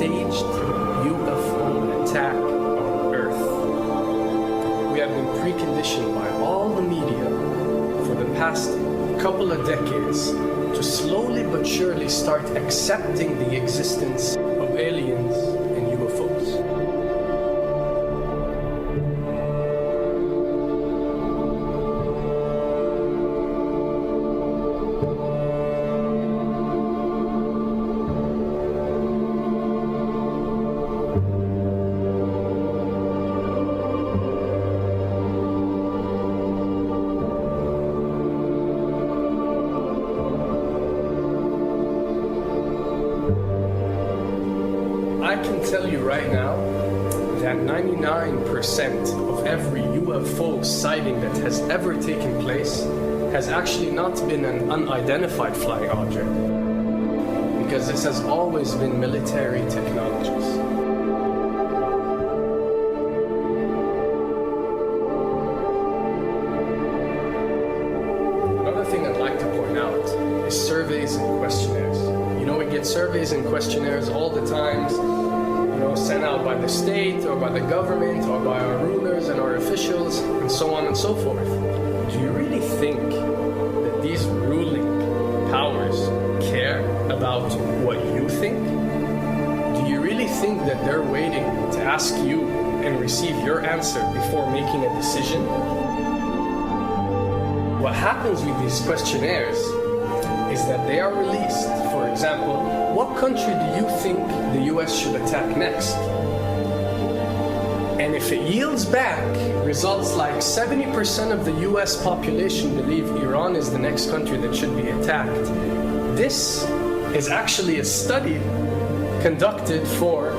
staged UFO attack on Earth. We have been preconditioned by all the media for the past couple of decades to slowly but surely start accepting the existence of aliens and UFOs. I can tell you right now that 99% of every UFO sighting that has ever taken place has actually not been an unidentified flying object, because this has always been military technologies. Another thing I'd like to point out is surveys and questionnaires. You know, we get surveys and questionnaires all the time, sent out by the state or by the government or by our rulers and our officials and so on and so forth. Do you really think that these ruling powers care about what you think? Do you really think that they're waiting to ask you and receive your answer before making a decision? What happens with these questionnaires is that they are released. For example, what country do you think the US should attack next? And if it yields back results like 70% of the US population believe Iran is the next country that should be attacked, this is actually a study conducted for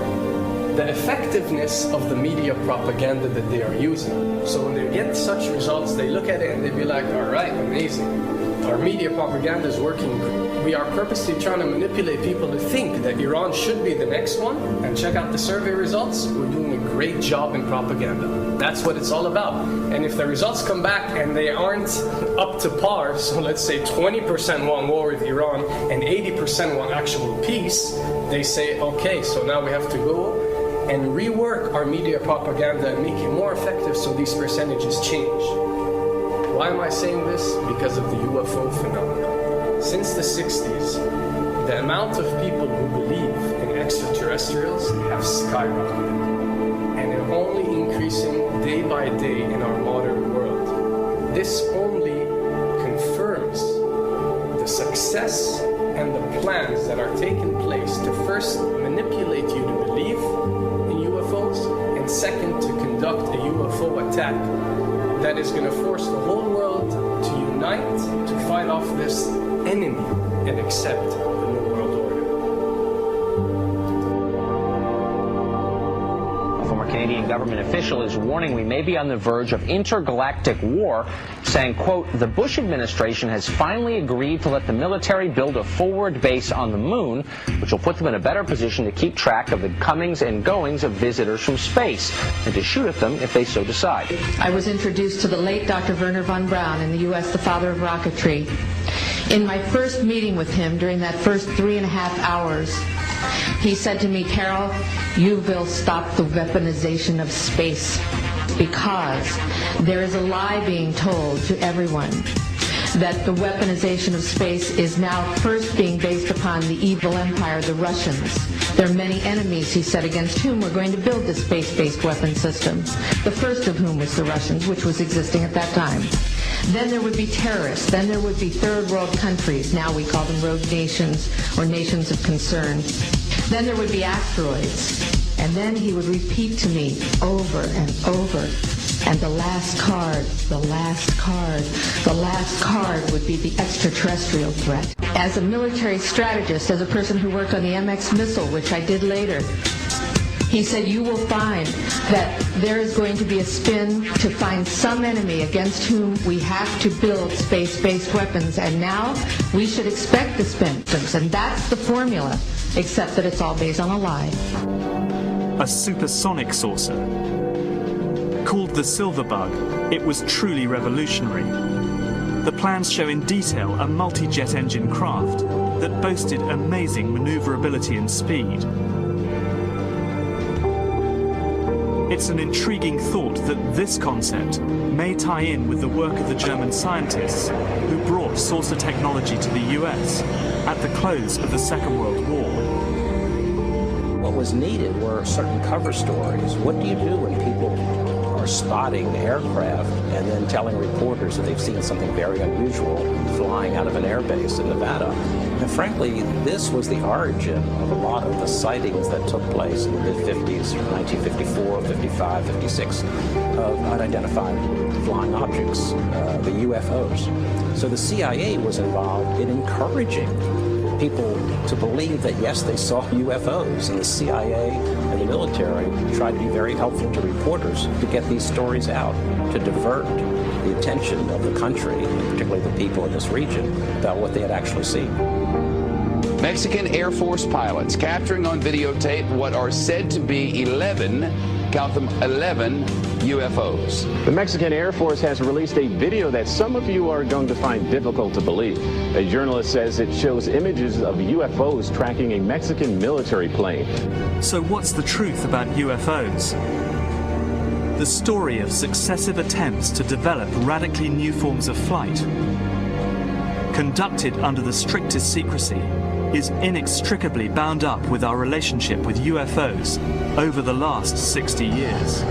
the effectiveness of the media propaganda that they are using. So when they get such results, they look at it and they be like, all right, amazing. Our media propaganda is working. We are purposely trying to manipulate people to think that Iran should be the next one, and check out the survey results. We're doing a great job in propaganda. That's what it's all about. And if the results come back and they aren't up to par, so let's say 20% want war with Iran and 80% want actual peace, they say, okay, so now we have to go and rework our media propaganda and make it more effective so these percentages change. Why am I saying this? Because of the UFO phenomenon. Since the 60s, the amount of people who believe in extraterrestrials have skyrocketed, and they're only increasing day by day in our modern world. This only confirms the success and the plans that are taking place to first manipulate you to believe in UFOs, and second, to conduct a UFO attack that is going to force the whole world to unite to fight off this enemy and accept the New World Order. A former Canadian government official is warning we may be on the verge of intergalactic war, saying, quote, the Bush administration has finally agreed to let the military build a forward base on the moon, which will put them in a better position to keep track of the comings and goings of visitors from space, and to shoot at them if they so decide. I was introduced to the late Dr. Wernher von Braun in the U.S., the father of rocketry. In my first meeting with him, during that first 3.5 hours, he said to me, Carol, you will stop the weaponization of space, because there is a lie being told to everyone that the weaponization of space is now first being based upon the evil empire, the Russians. There are many enemies, he said, against whom we're going to build this space-based weapon system, the first of whom was the Russians, which was existing at that time. Then there would be terrorists. Then there would be third world countries. Now we call them rogue nations or nations of concern. Then there would be asteroids. And then he would repeat to me over and over, and the last card, the last card, the last card would be the extraterrestrial threat. As a military strategist, as a person who worked on the MX missile, which I did later, he said, you will find that there is going to be a spin to find some enemy against whom we have to build space-based weapons, and now we should expect the spin. And that's the formula, except that it's all based on a lie. A supersonic saucer. Called the Silver Bug, it was truly revolutionary. The plans show in detail a multi-jet engine craft that boasted amazing maneuverability and speed. It's an intriguing thought that this concept may tie in with the work of the German scientists who brought saucer technology to the US at the close of the Second World War. What was needed were certain cover stories. What do you do when people are spotting aircraft and then telling reporters that they've seen something very unusual flying out of an airbase in Nevada? And frankly, this was the origin of a lot of the sightings that took place in the mid-50s, 1954, 55, 56, of unidentified flying objects, the UFOs. So the CIA was involved in encouraging people to believe that, yes, they saw UFOs, and the CIA and the military tried to be very helpful to reporters to get these stories out, to divert the attention of the country, and particularly the people in this region, about what they had actually seen. Mexican Air Force pilots capturing on videotape what are said to be 11, count them, 11 UFOs. The Mexican Air Force has released a video that some of you are going to find difficult to believe. A journalist says it shows images of UFOs tracking a Mexican military plane. So what's the truth about UFOs? The story of successive attempts to develop radically new forms of flight, conducted under the strictest secrecy, is inextricably bound up with our relationship with UFOs over the last 60 years.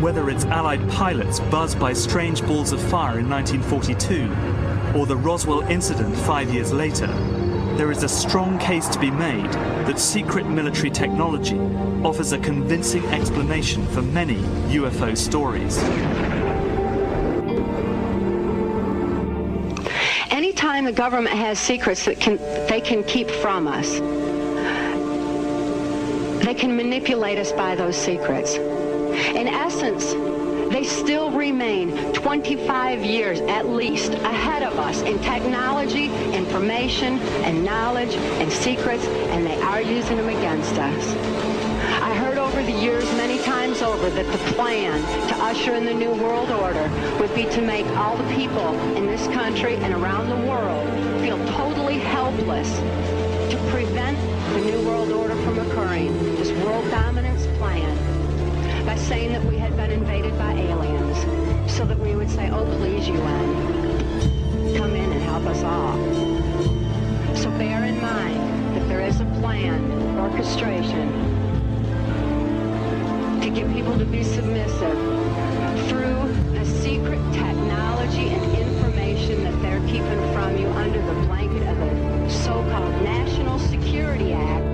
Whether it's Allied pilots buzzed by strange balls of fire in 1942 or the Roswell incident 5 years later, there is a strong case to be made that secret military technology offers a convincing explanation for many UFO stories. Anytime the government has secrets that they can keep from us, they can manipulate us by those secrets. In essence, they still remain 25 years at least ahead of us in technology, information, and knowledge, and secrets, and they are using them against us. I heard over the years many times over that the plan to usher in the New World Order would be to make all the people in this country and around the world feel totally helpless to prevent the New World Order from occurring, this world dominance plan, by saying that we had been invaded by aliens, so that we would say, oh, please, UN, come in and help us all. So bear in mind that there is a planned orchestration to get people to be submissive through the secret technology and information that they're keeping from you under the blanket of the so-called National Security Act.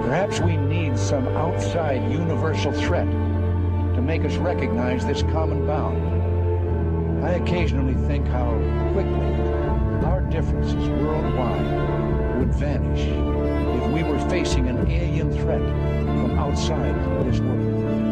Perhaps we need some outside universal threat to make us recognize this common bound. I occasionally think how quickly our differences worldwide would vanish if we were facing an alien threat from outside this world.